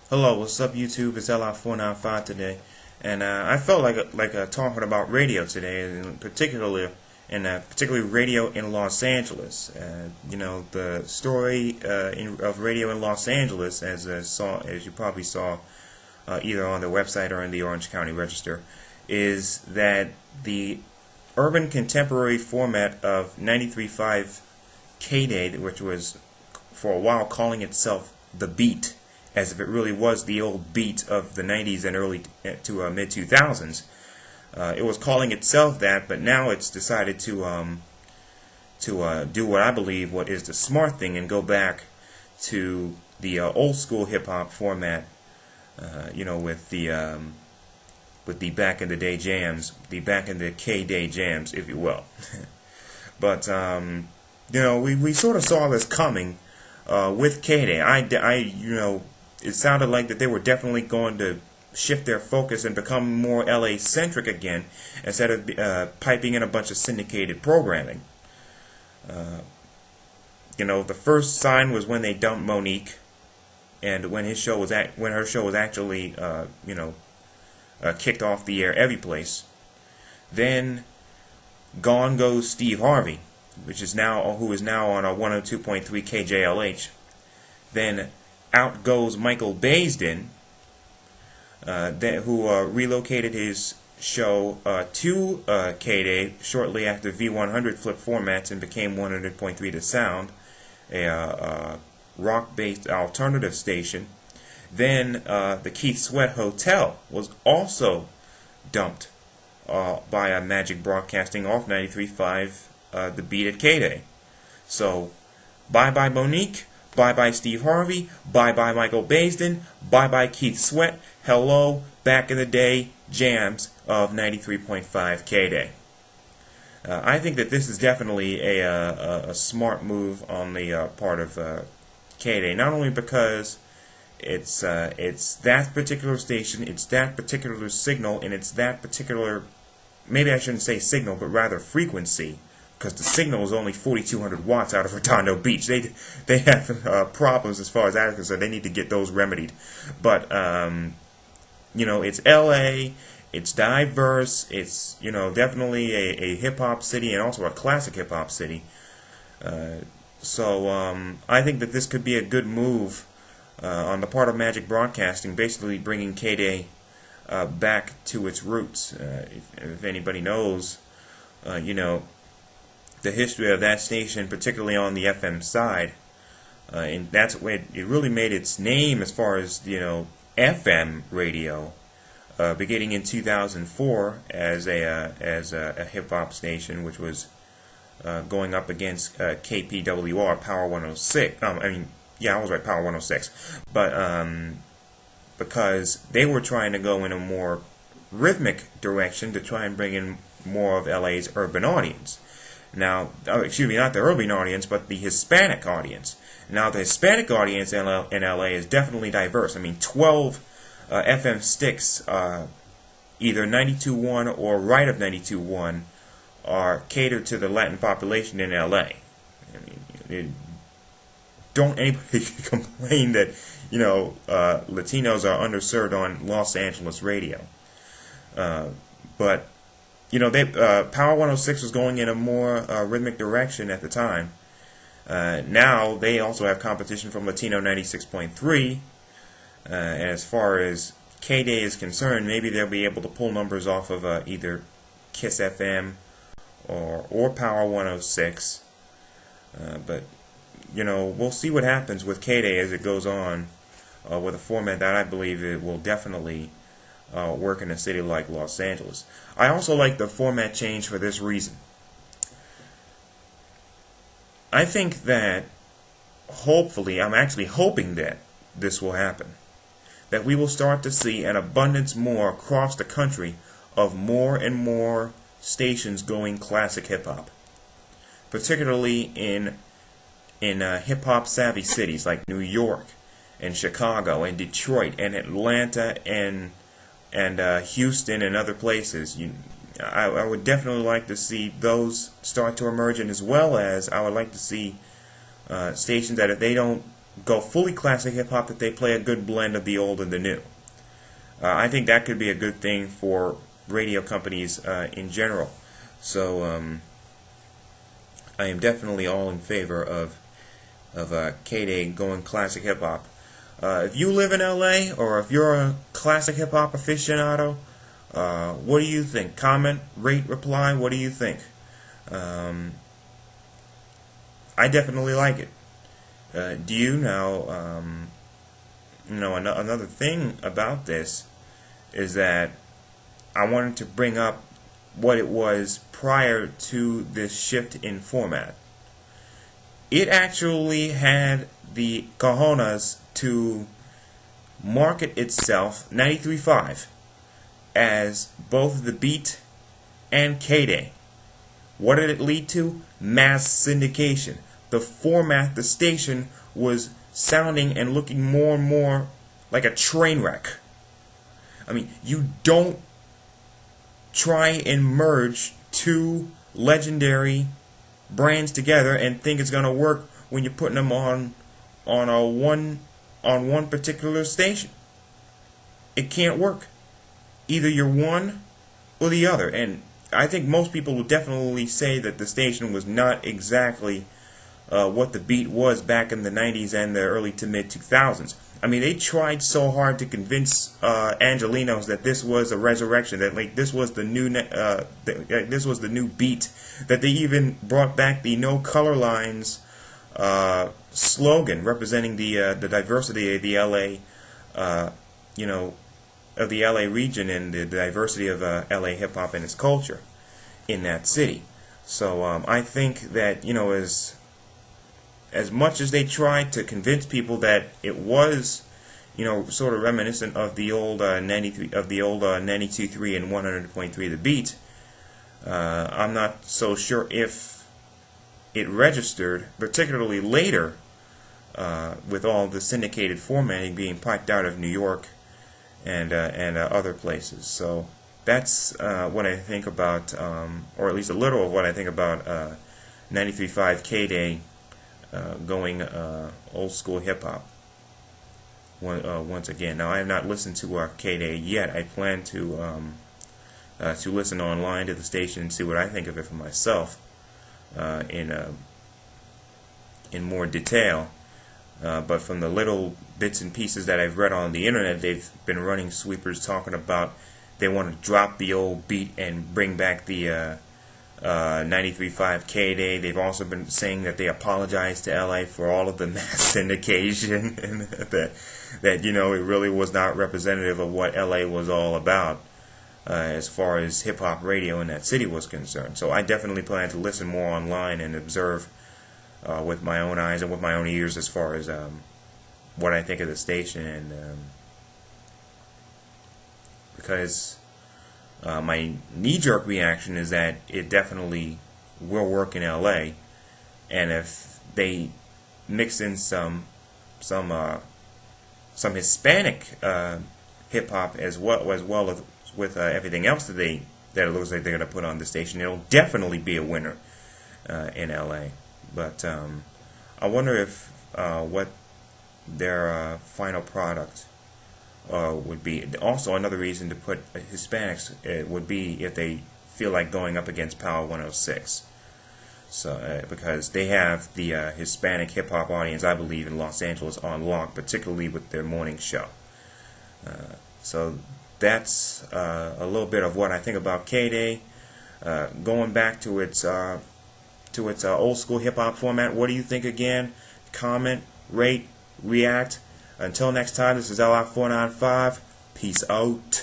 Hello, what's up YouTube? It's LI495 today, and I felt like talking about radio today, and particularly radio in Los Angeles. The story of radio in Los Angeles, as you probably saw either on the website or in the Orange County Register, is that the urban contemporary format of 93.5 KDAY, which was for a while calling itself the Beat, as if it really was the old beat of the 90s and early to mid 2000s. It was calling itself that, but now it's decided to do what I believe what is the smart thing and go back to the old school hip hop format. With the back in the day jams, the back in the KDAY jams, if you will. But we sort of saw this coming with KDAY. It sounded like that they were definitely going to shift their focus and become more LA centric again, instead of piping in a bunch of syndicated programming. The first sign was when they dumped Monique, and when her show was actually kicked off the air every place. Then gone goes Steve Harvey, who is now on a 102.3 KJLH. Then out goes Michael Baisden, who relocated his show to KDAY shortly after V100 flipped formats and became 100.3 The Sound, a rock-based alternative station. Then the Keith Sweat Hotel was also dumped by Magic Broadcasting off 93.5 The Beat at KDAY. So, bye-bye Monique, bye-bye Steve Harvey, bye-bye Michael Baisden, bye-bye Keith Sweat, hello, back in the day, jams of 93.5 KDAY. I think that this is definitely a smart move on the part of KDAY, not only because it's that particular station, it's that particular signal, and it's that particular, maybe I shouldn't say signal, but rather frequency, because the signal is only 4,200 watts out of Redondo Beach. They have problems as far as that is concerned. They need to get those remedied. But it's LA. It's diverse. It's definitely a hip hop city and also a classic hip hop city. So I think that this could be a good move on the part of Magic Broadcasting, basically bringing KDAY back to its roots. If anybody knows, the history of that station, particularly on the FM side, and that's where it really made its name as far as FM radio, beginning in 2004 as a hip hop station, which was going up against KPWR Power 106. I was right, Power 106, but because they were trying to go in a more rhythmic direction to try and bring in more of LA's urban audience. Now, excuse me, not the urban audience, but the Hispanic audience. Now, the Hispanic audience in LA is definitely diverse. 12 FM sticks, either 92.1 or right of 92.1, are catered to the Latin population in LA. Don't anybody complain that Latinos are underserved on Los Angeles radio. But Power 106 was going in a more rhythmic direction at the time. Now they also have competition from Latino 96.3. And as far as KDAY is concerned, maybe they'll be able to pull numbers off of either Kiss FM or Power 106. But we'll see what happens with KDAY as it goes on with a format that I believe it will definitely work in a city like Los Angeles. I also like the format change for this reason. I think that hopefully, I'm actually hoping that this will happen, that we will start to see an abundance more across the country of more and more stations going classic hip-hop, particularly in hip-hop savvy cities like New York and Chicago and Detroit and Atlanta and Houston and other places. I would definitely like to see those start to emerge, and as well as I would like to see stations that if they don't go fully classic hip hop, that they play a good blend of the old and the new. I think that could be a good thing for radio companies in general. So I am definitely all in favor of KDAY going classic hip hop. If you live in LA, or if you're a classic hip hop aficionado, what do you think? Comment, rate, reply. What do you think? I definitely like it. Do you now? Another thing about this is that I wanted to bring up what it was prior to this shift in format. It actually had the cojones to market itself 93.5 as both the Beat and KDAY. What did it lead to? Mass syndication. The format, the station, was sounding and looking more and more like a train wreck. I mean, you don't try and merge two legendary brands together and think it's going to work when you're putting them on one particular station. It can't work. Either you're one or the other. And I think most people will definitely say that the station was not exactly what the Beat was back in the 90s and the early to mid 2000s. I mean, they tried so hard to convince Angelenos that this was a resurrection, that like this was the new this was the new Beat, that they even brought back the No Color Lines slogan representing the diversity of the LA, of the LA region and the diversity of LA hip hop and its culture in that city. So I think that as much as they tried to convince people that it was, sort of reminiscent of the old 92.3 and 100.3 The Beat, I'm not so sure if it registered, particularly later, with all the syndicated formatting being piped out of New York and other places. So that's what I think about, or at least a little of what I think about 93.5 KDAY going old school hip hop once again. Now I have not listened to KDAY yet. I plan to listen online to the station and see what I think of it for myself in more detail. But from the little bits and pieces that I've read on the internet, they've been running sweepers talking about they want to drop the old Beat and bring back the 93.5 KDAY. They've also been saying that they apologize to LA for all of the mass syndication and that it really was not representative of what LA was all about as far as hip hop radio in that city was concerned. So I definitely plan to listen more online and observe with my own eyes and with my own ears as far as what I think of the station, and because my knee-jerk reaction is that it definitely will work in LA, and if they mix in some Hispanic hip hop as well as with everything else that it looks like they're going to put on the station, it'll definitely be a winner in LA. But I wonder if what their final product would be. Also, another reason to put Hispanics would be if they feel like going up against Power 106. So because they have the Hispanic hip hop audience, I believe, in Los Angeles on lock, particularly with their morning show. So that's a little bit of what I think about KDAY. Going back to its old school hip hop format. What do you think again? Comment, rate, react. Until next time, this is LI495. Peace out.